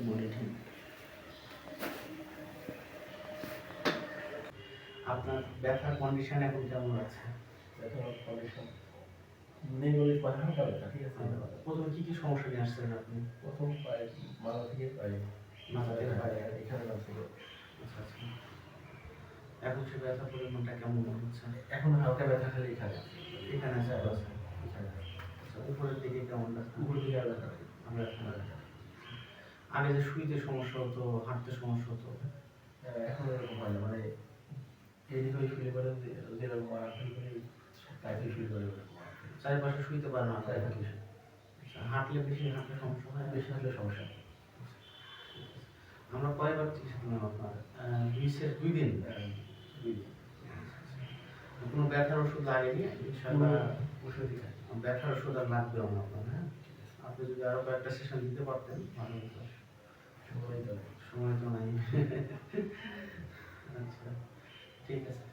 Body ঠিক। আপনার ব্যথার কন্ডিশন এখন কেমন আছে? ব্যথার কন্ডিশন নেই বলে কথা হালকা ব্যথা, ঠিক আছে। প্রথমে কি কি সমস্যা নিয়ে আসছেন আপনি? প্রথম পায়ে, মাথা থেকে পায়ে, মাথা থেকে পায়ে, এখানে কাছ থেকে। আচ্ছা আচ্ছা। এখন সে ব্যথার পরিমাণটা কেমন মনে হচ্ছে? এখন হালকা ব্যথা খালি এখানে, এখানে আছে, এখানে। আচ্ছা, উপরের দিকে কেমন ব্যথা? উপর দিকে আর ব্যথা নেই। আমরা আগে যে শুইতে সমস্যা হতো, হাঁটতে সমস্যা হতো, এখন এরকম হয় না, মানে এইদিকে শুয়ে পড়ে যেরকম মারা ফেল করে তাইতে শুয়ে পড়ে চারিপাশে শুইতে পারে না, তাই নাকি? চারিপাশে হাঁটলে বেশি হাঁটলে সমস্যা হয়, বেশি হাঁটলে সমস্যা। আমরা কয়বার চিকিৎসা দিলাম আপনার? 2 দিন। 2 দিন। কোনো ব্যথার ওষুধ লাগেনি ইনশাআল্লাহ? ওষুধই খাই। ব্যথার ওষুধ আর লাগবে না আপনার, হ্যাঁ। আপনি যদি আরো কয়েকটা সেশন দিতে পারতেন ভালো হতো। সময় তো নাই। আচ্ছা, ঠিক আছে।